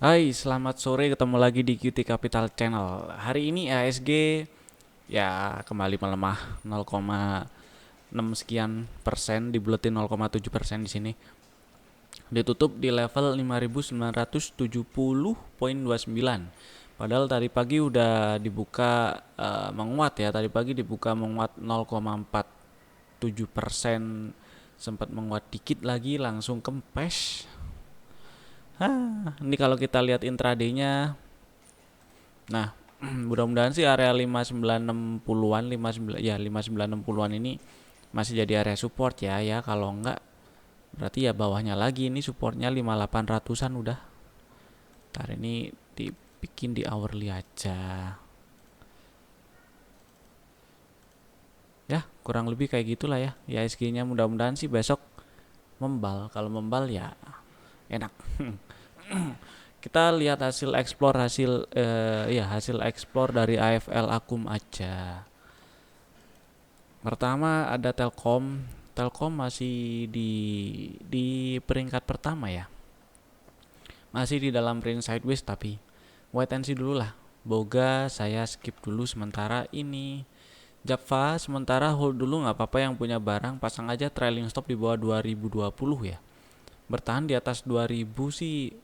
Hai, selamat sore, ketemu lagi di QT Capital Channel. Hari ini ASG ya kembali melemah 0,6 sekian persen, dibuletin 0,7% di sini. Ditutup di level 5.970,29. Padahal tadi pagi udah dibuka menguat ya. Tadi pagi dibuka menguat 0,47%, sempat menguat dikit lagi langsung kempes. Ini kalau kita lihat intraday-nya. Nah, mudah-mudahan sih area 5960-an, 59 ya 5960-an ini masih jadi area support ya. Kalau enggak berarti ya bawahnya lagi ini supportnya 5800-an udah. Ntar ini dibikin di hourly aja. Ya, kurang lebih kayak gitulah ya. Ya SG-nya mudah-mudahan sih besok membal. Kalau membal ya enak. Kita lihat hasil explore hasil explore dari AFL Akum aja. Pertama ada Telkom. Telkom masih di peringkat pertama ya. Masih di dalam range sideways tapi wait and see dulu lah. Boga saya skip dulu sementara ini. Java sementara hold dulu nggak apa-apa, yang punya barang pasang aja trailing stop di bawah 2020 ya. Bertahan di atas 2000 sih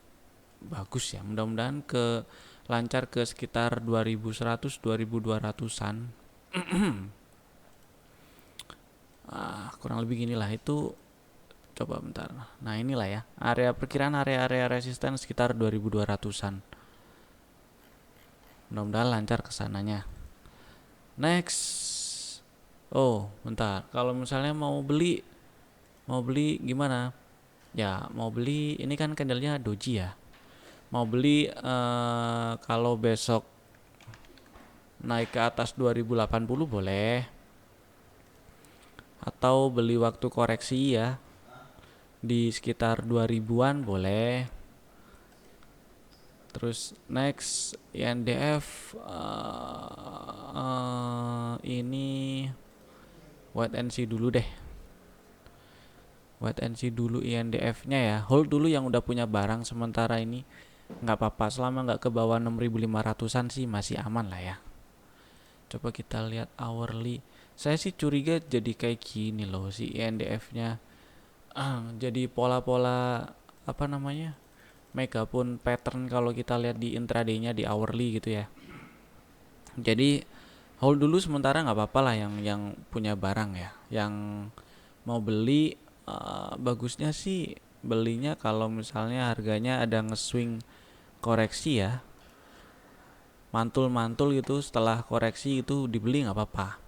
bagus ya. Mudah-mudahan ke lancar ke sekitar 2100 2200-an. Kurang lebih gini lah itu. Coba bentar. Nah inilah ya. Area perkiraan area-area resisten sekitar 2200-an. Mudah-mudahan lancar kesananya. Next. Oh, bentar. Kalau misalnya mau beli gimana? Ya, mau beli ini kan candlenya doji ya. Mau beli kalau besok naik ke atas 2080 boleh. Atau beli waktu koreksi ya di sekitar 2000-an boleh. Terus next INDF ini wait and see dulu deh. Wait and see dulu INDF-nya ya. Hold dulu yang udah punya barang sementara ini. Nggak apa-apa selama nggak ke bawah 6500-an sih masih aman lah ya. Coba kita lihat hourly. Saya sih curiga jadi kayak gini loh si INDF-nya. Jadi pola-pola apa namanya? Mega pun pattern kalau kita lihat di intraday-nya di hourly gitu ya. Jadi hold dulu sementara nggak apa-apa lah yang punya barang ya. Yang mau beli bagusnya sih belinya kalau misalnya harganya ada nge-swing koreksi ya. Mantul-mantul gitu setelah koreksi itu dibeli nggak apa-apa.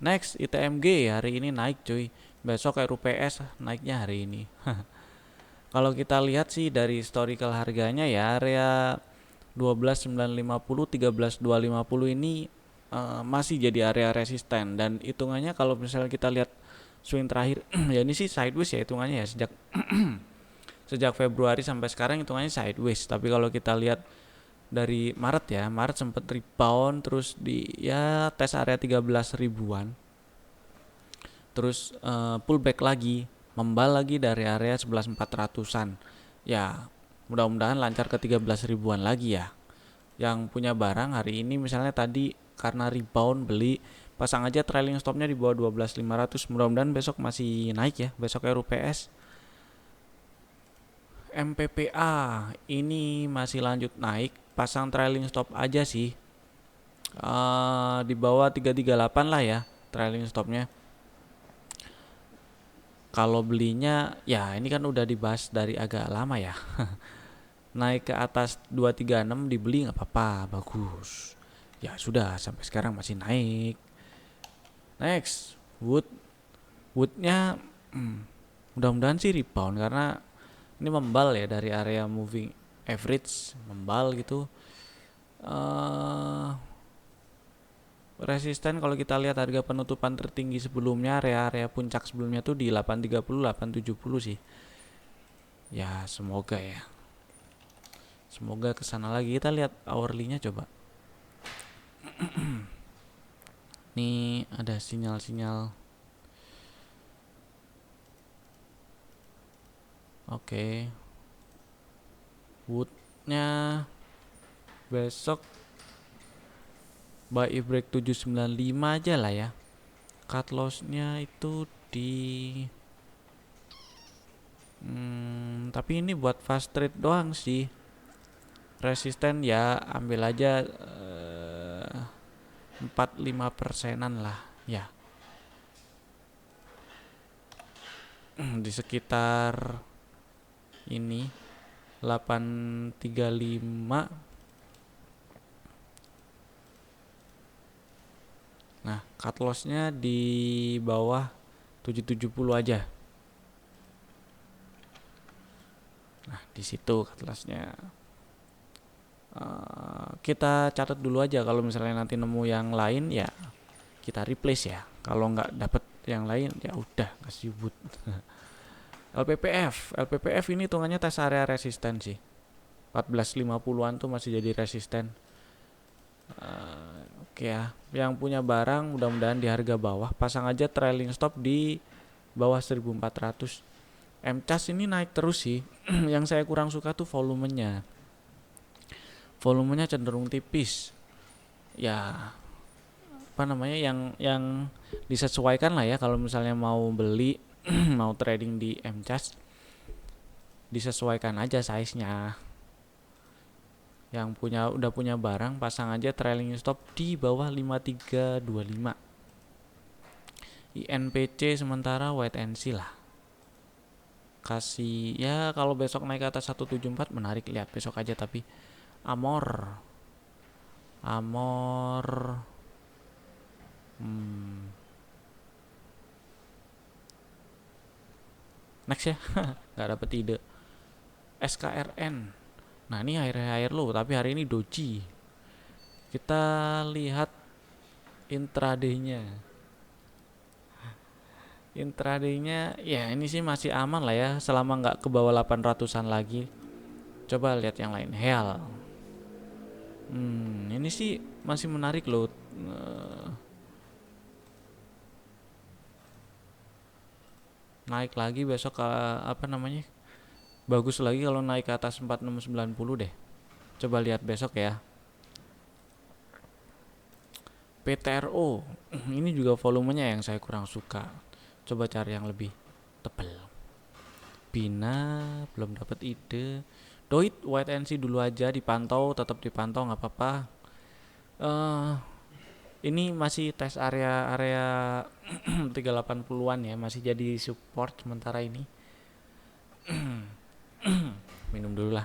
Next ITMG hari ini naik cuy. Besok RUPS naiknya hari ini. Kalau kita lihat sih dari historical harganya ya area 12.950 13.250 ini masih jadi area resisten, dan hitungannya kalau misalnya kita lihat swing terakhir ya ini sih sideways ya hitungannya ya, sejak Februari sampai sekarang hitungannya sideways. Tapi kalau kita lihat dari Maret ya, Maret sempat rebound terus di ya tes area 13 ribuan, terus pullback lagi, membal lagi dari area 11.400-an. Ya, mudah-mudahan lancar ke 13 ribuan lagi ya. Yang punya barang hari ini misalnya tadi karena rebound beli, pasang aja trailing stopnya di bawah 12.500. Mudah-mudahan besok masih naik ya, besok RUPS. MPPA ini masih lanjut naik, pasang trailing stop aja sih. Di bawah 338 lah ya trailing stopnya. Kalau belinya ya ini kan udah dibahas dari agak lama ya. Naik ke atas 236 dibeli nggak apa-apa, bagus. Ya sudah sampai sekarang masih naik. Next, woodnya mudah-mudahan sih rebound karena ini membal ya dari area moving average, membal gitu. Resisten kalau kita lihat harga penutupan tertinggi sebelumnya, area-area puncak sebelumnya tuh di 830 870 sih. Ya semoga ya, semoga kesana lagi. Kita lihat hourly-nya coba. Nih ada sinyal-sinyal. Oke. Woodnya besok buy if break 795 aja lah ya. Cut lossnya itu di tapi ini buat fast trade doang sih. Resisten ya ambil aja 45%-an lah ya. Di sekitar ini 835. Nah, cut loss-nya di bawah 770 aja. Nah, di situ cut loss-nya. Kita catat dulu aja, kalau misalnya nanti nemu yang lain ya kita replace ya. Kalau nggak dapet yang lain ya udah kasih boot. LPPF ini hitungannya tes area resisten sih. 1450-an tuh masih jadi resisten. Oke ya, yang punya barang mudah-mudahan di harga bawah, pasang aja trailing stop di bawah 1400. MCAS ini naik terus sih. Yang saya kurang suka tuh volumenya cenderung tipis ya. Apa namanya, yang disesuaikan lah ya kalau misalnya mau beli mau trading di MCAS, disesuaikan aja size-nya. Yang udah punya barang pasang aja trailing stop di bawah 5325. INPC sementara wait and see lah. Kasih ya, kalau besok naik ke atas 174 menarik, lihat besok aja. Tapi Amor next ya. Nggak dapet ide. SKRN, nah ini air low tapi hari ini doji. Kita lihat intradaynya ya, ini sih masih aman lah ya selama nggak ke bawah 800-an lagi. Coba lihat yang lain. Heal, ini sih masih menarik loh. Naik lagi besok ke apa namanya, bagus lagi kalau naik ke atas 4690 deh. Coba lihat besok ya. PTRO ini juga volumenya yang saya kurang suka. Coba cari yang lebih tebal. Bina belum dapat ide. Doit wait and see dulu aja, dipantau, tetap dipantau nggak apa-apa. Ini masih tes area 380-an ya, masih jadi support sementara ini. Minum dulu lah.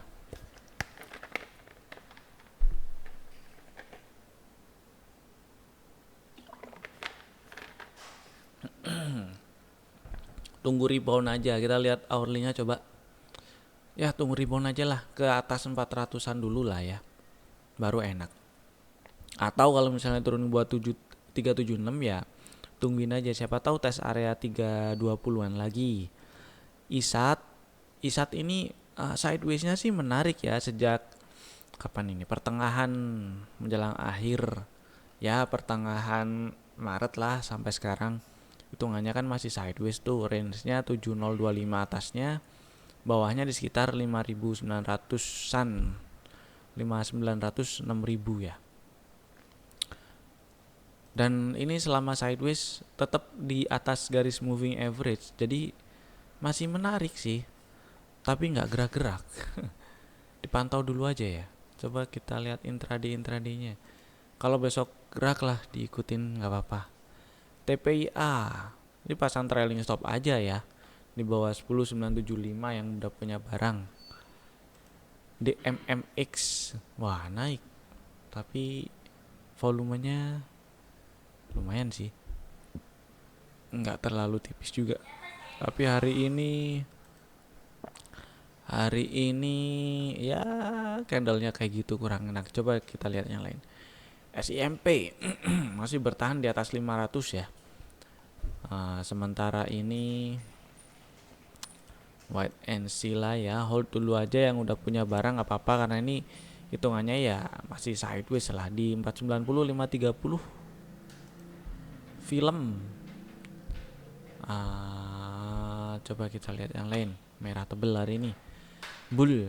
Tunggu rebound aja, kita lihat hourly-nya coba. Ya tunggu rebound aja lah, ke atas 400-an dulu lah ya, baru enak. Atau kalau misalnya turun buat 376 ya tungguin aja, siapa tahu tes area 320-an lagi. ISAT ini sideways-nya sih menarik ya, sejak kapan ini, pertengahan menjelang akhir ya, pertengahan Maret lah sampai sekarang. Hitungannya kan masih sideways tuh, range-nya 7025 atasnya, bawahnya di sekitar 5900-an, 5900 6000 ya. Dan ini selama sideways tetap di atas garis moving average, jadi masih menarik sih, tapi nggak gerak-gerak. Dipantau dulu aja ya. Coba kita lihat intradaynya. Kalau besok gerak lah diikutin nggak apa-apa. TPIA ini pasang trailing stop aja ya di bawah 10975 yang udah punya barang. DMMX wah naik, tapi volumenya lumayan sih, nggak terlalu tipis juga. Tapi hari ini ya candlenya kayak gitu kurang enak. Coba kita lihat yang lain. SIMP masih bertahan di atas 500 ya. Sementara ini wait and see lah ya, hold dulu aja yang udah punya barang nggak apa-apa, karena ini hitungannya ya masih sideways lah di 490 530. Film coba kita lihat yang lain, merah tebel hari ini. Bull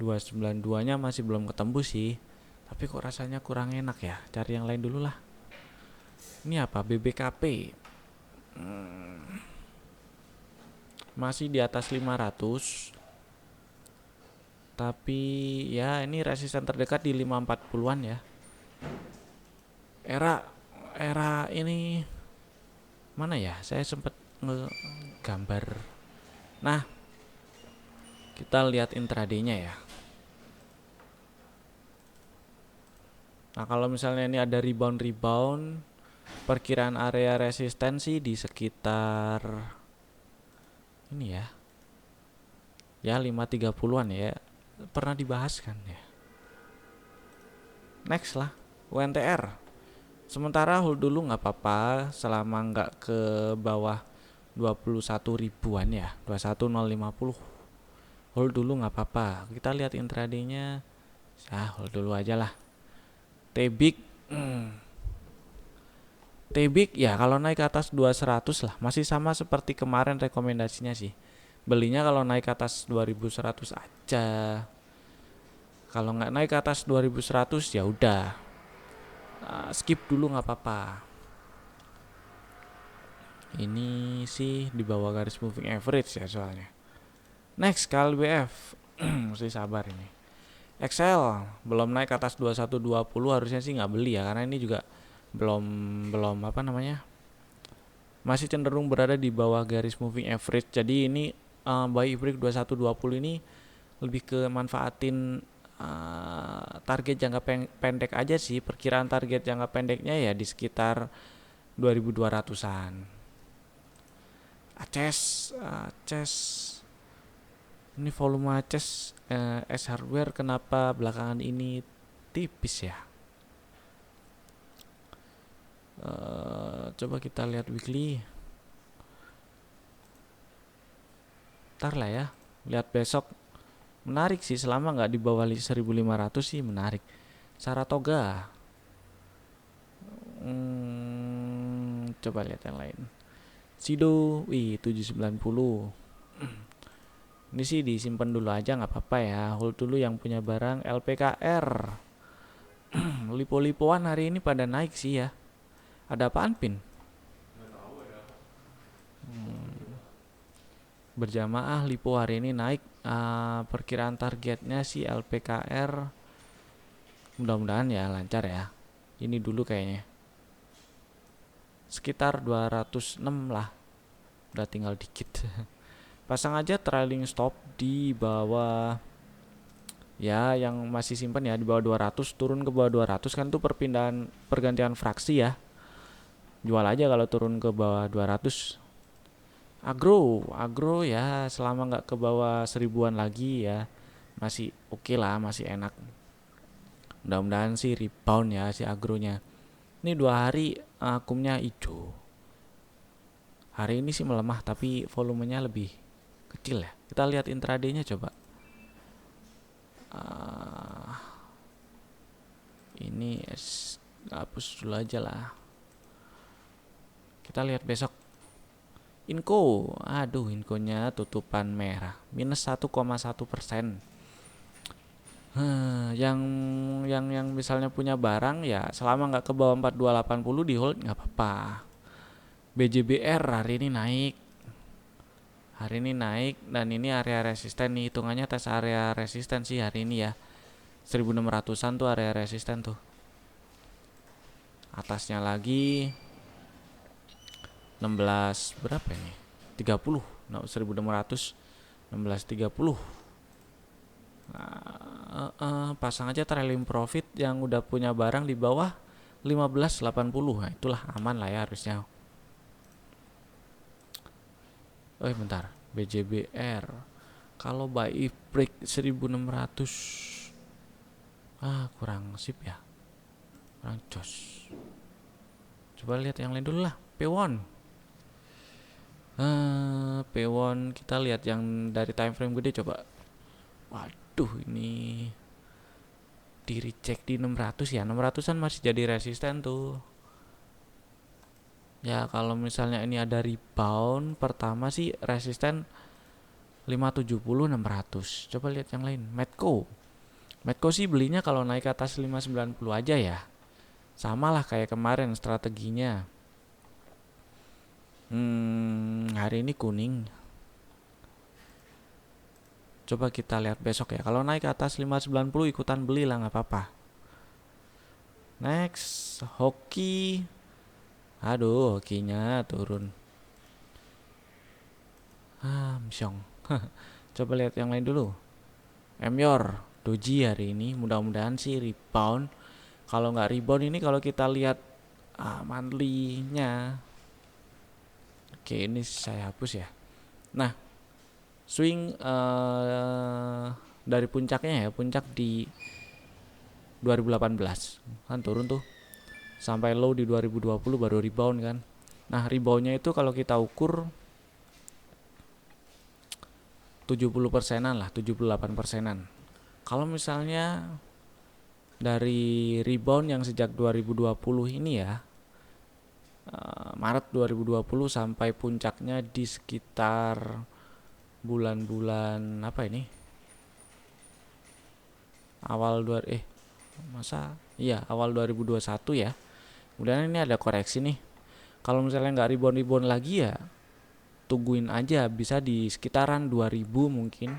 292 nya masih belum ketembus sih, tapi kok rasanya kurang enak ya, cari yang lain dulu lah. Ini apa, BBKP masih di atas 500, tapi ya ini resisten terdekat di 540-an ya. Era ini mana ya, saya sempet ngegambar. Nah, kita lihat intraday-nya ya. Nah, kalau misalnya ini ada rebound, perkiraan area resistensi di sekitar ini ya. Ya 530-an ya. Pernah dibahas kan ya. Next lah, UNTR. Sementara hold dulu nggak apa-apa selama nggak ke bawah 21 ribuan ya, 21050. Hold dulu nggak apa-apa. Kita lihat intraday-nya. Hold dulu aja lah. TBIG TBIG ya kalau naik ke atas 2100 lah, masih sama seperti kemarin rekomendasinya sih. Belinya kalau naik ke atas 2100 aja. Kalau nggak naik ke atas 2100 ya udah. Skip dulu nggak apa-apa. Ini sih di bawah garis moving average ya soalnya. Next, KLBF. Mesti sabar ini. Excel belum naik ke atas 2120, harusnya sih nggak beli ya, karena ini juga belum apa namanya, masih cenderung berada di bawah garis moving average. Jadi ini buy break 2120 ini lebih ke manfaatin target jangka pendek aja sih. Perkiraan target jangka pendeknya ya di sekitar 2200-an. Aces ini volume Aces S hardware kenapa belakangan ini tipis ya. Coba kita lihat weekly. Ntar lah ya, lihat besok. Menarik sih, selama nggak di bawah 1500 sih menarik. Saratoga coba lihat yang lain. Sido 790. Ini sih disimpan dulu aja nggak apa-apa ya, hold dulu yang punya barang. LPKR lipo-lipoan hari ini pada naik sih ya. Ada apaan Pin? Berjamaah lipo hari ini naik. Perkiraan targetnya sih LPKR mudah-mudahan ya lancar ya. Ini dulu kayaknya sekitar 206 lah, udah tinggal dikit. Pasang aja trailing stop di bawah ya, yang masih simpen ya di bawah 200, turun ke bawah 200 kan tuh pergantian fraksi ya. Jual aja kalau turun ke bawah 200. Agro ya selama nggak ke bawah 1000-an lagi ya masih oke lah, masih enak. Mudah-mudahan sih rebound ya si agronya. Ini 2 hari akumnya hijau. Hari ini sih melemah tapi volumenya lebih kecil ya. Kita lihat intraday-nya coba. Ini hapus dulu aja lah. Kita lihat besok. Inco, Inconya tutupan merah, minus 1,1%. Yang misalnya punya barang ya selama nggak ke bawah 4280 di hold nggak apa-apa. BJBR hari ini naik dan ini area resisten nih, hitungannya tes area resisten sih hari ini ya. 1600-an tuh area resisten tuh. Atasnya lagi 16 berapa ini? 30. Nah, 1600 1630. Pasang aja trailing profit yang udah punya barang di bawah 1580. Nah, itulah aman lah ya harusnya. Bentar. BJBR. Kalau buy break 1600 kurang sip ya. Kurang jos. Coba lihat yang lain dulu lah. P1 kita lihat yang dari time frame gede coba. Waduh, ini di reject di 600 ya. 600-an masih jadi resisten tuh. Ya kalau misalnya ini ada rebound, pertama sih resisten 570 600. Coba lihat yang lain. Medco sih belinya kalau naik ke atas 590 aja ya. Sama lah kayak kemarin strateginya. Hari ini kuning. Coba kita lihat besok ya. Kalau naik ke atas 590 ikutan beli lah, nggak apa-apa. Next, hoki. Aduh, hokinya turun. Msyong. Coba lihat yang lain dulu. Emyor, Doji hari ini mudah-mudahan sih rebound. Kalau nggak rebound ini, kalau kita lihat monthly-nya, oke ini saya hapus ya. Nah, swing dari puncaknya ya, puncak di 2018 kan turun tuh sampai low di 2020 baru rebound kan. Nah, reboundnya itu kalau kita ukur 70%-an lah, 78%-an. Kalau misalnya dari rebound yang sejak 2020 ini ya, Maret 2020 sampai puncaknya di sekitar bulan-bulan apa ini? Awal awal 2021 ya. Kemudian ini ada koreksi nih. Kalau misalnya nggak rebound lagi ya, tungguin aja, bisa di sekitaran 2000 mungkin.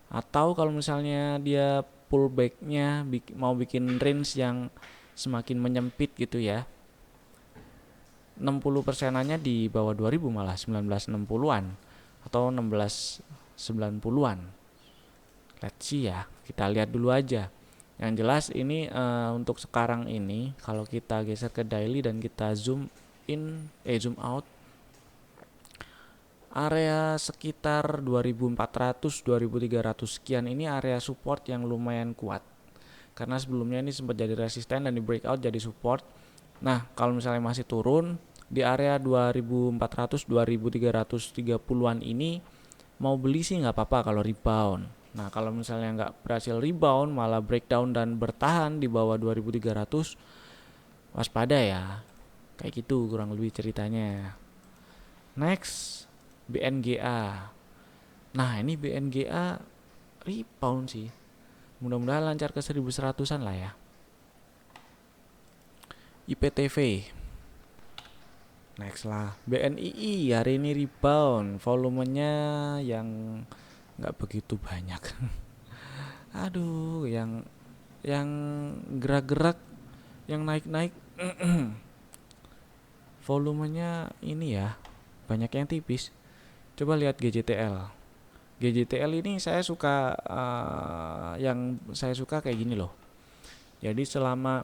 Atau kalau misalnya dia pullbacknya mau bikin range yang semakin menyempit gitu ya, 60%-annya di bawah 2000 malah 1960-an atau 1690-an. Let's see ya, kita lihat dulu aja. Yang jelas ini untuk sekarang ini kalau kita geser ke daily dan kita zoom out, area sekitar 2400 2300 sekian ini area support yang lumayan kuat. Karena sebelumnya ini sempat jadi resisten dan di breakout jadi support. Nah, kalau misalnya masih turun di area 2400 2330-an ini, mau beli sih nggak apa-apa kalau rebound. Nah, kalau misalnya nggak berhasil rebound, malah breakdown dan bertahan di bawah 2300, waspada ya. Kayak gitu kurang lebih ceritanya. Next, BNGA. Nah, ini BNGA rebound sih. Mudah-mudahan lancar ke 1100-an lah ya. IPTV. Next lah, BNII hari ini rebound, volumenya yang nggak begitu banyak. Aduh, yang gerak-gerak, yang naik-naik, volumenya ini ya banyak yang tipis. Coba lihat GJTL. GJTL ini saya suka, yang saya suka kayak gini loh. Jadi selama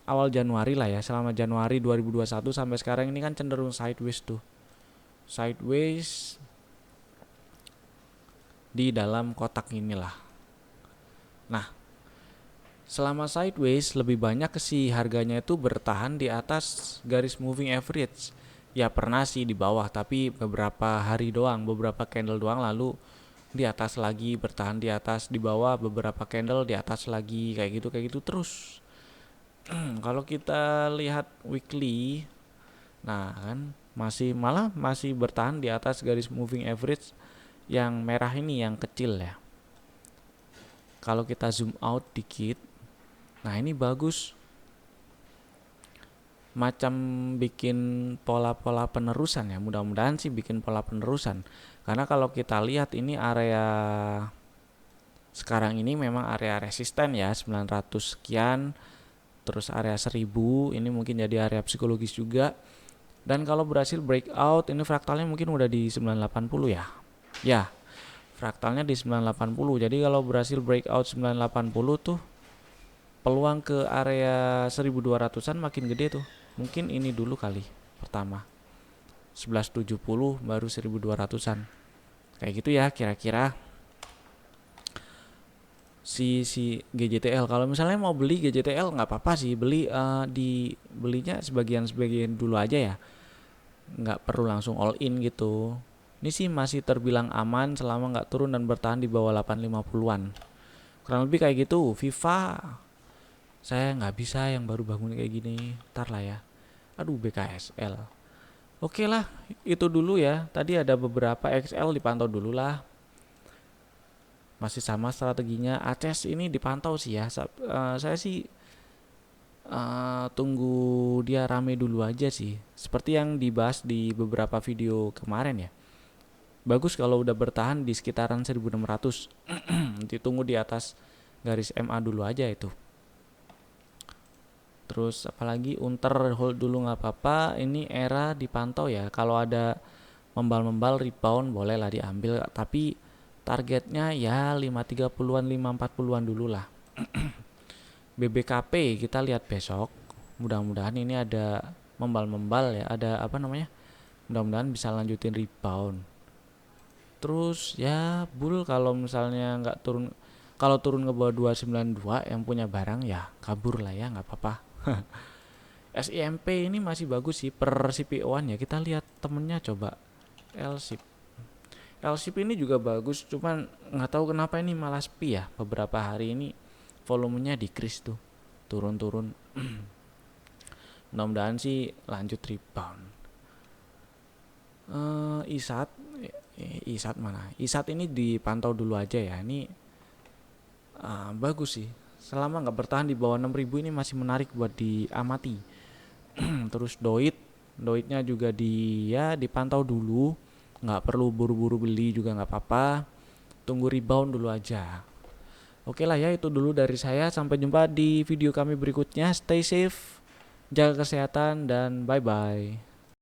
awal Januari lah ya, selama Januari 2021 sampai sekarang ini kan cenderung sideways tuh. Sideways di dalam kotak inilah. Nah, selama sideways lebih banyak sih harganya itu bertahan di atas garis moving average. Ya pernah sih di bawah, tapi beberapa hari doang, beberapa candle doang, lalu di atas lagi, bertahan di atas, di bawah, beberapa candle di atas lagi, kayak gitu terus. Kalau kita lihat weekly, nah kan masih bertahan di atas garis moving average yang merah ini, yang kecil ya. Kalau kita zoom out dikit, nah ini bagus, macam bikin pola-pola penerusan ya. Mudah-mudahan sih bikin pola penerusan, karena kalau kita lihat ini area sekarang ini memang area resisten ya, 900 sekian, terus area 1000 ini mungkin jadi area psikologis juga. Dan kalau berhasil breakout, ini fraktalnya mungkin udah di 980 ya. Ya, fraktalnya di 980. Jadi kalau berhasil breakout 980 tuh, peluang ke area 1200-an makin gede tuh. Mungkin ini dulu kali pertama. 1170 baru 1200-an. Kayak gitu ya kira-kira. Si GJTL, kalau misalnya mau beli GJTL nggak apa-apa sih, belinya sebagian dulu aja ya, nggak perlu langsung all in gitu. Ini sih masih terbilang aman selama nggak turun dan bertahan di bawah 850-an, kurang lebih kayak gitu. FIFA saya nggak bisa yang baru bangun kayak gini, ntar lah ya. Aduh, BKSL oke lah, itu dulu ya. Tadi ada beberapa XL dipantau dulu lah. masih sama strateginya. ACS ini dipantau sih ya. Saya sih tunggu dia rame dulu aja sih. Seperti yang dibahas di beberapa video kemarin ya. Bagus kalau udah bertahan di sekitaran 1600. Nanti tunggu di atas garis MA dulu aja itu. Terus apalagi Unter hold dulu nggak apa-apa. Ini era dipantau ya. Kalau ada membal-membal rebound boleh lah diambil, tapi targetnya ya 530-an 540-an dulu lah. BBKP kita lihat besok, mudah-mudahan ini ada membal-membal ya, ada apa namanya, mudah-mudahan bisa lanjutin rebound. Terus ya bull kalau misalnya nggak turun, kalau turun ke bawah 292 yang punya barang ya kabur lah ya, nggak apa-apa. SIMP ini masih bagus sih per CPO-an ya, kita lihat temennya coba LSIP. LSIP ini juga bagus, cuman nggak tahu kenapa ini malah sepi ya. Beberapa hari ini volumenya decrease tuh, turun-turun. Mudah-mudahan sih lanjut rebound. ISAT, ISAT mana? ISAT ini dipantau dulu aja ya. Ini bagus sih. Selama nggak bertahan di bawah 6.000 ini masih menarik buat diamati. Terus doitnya juga dipantau dulu, nggak perlu buru-buru beli juga nggak apa-apa, tunggu rebound dulu aja. Oke lah ya, itu dulu dari saya. Sampai jumpa di video kami berikutnya. Stay safe, jaga kesehatan, dan bye bye.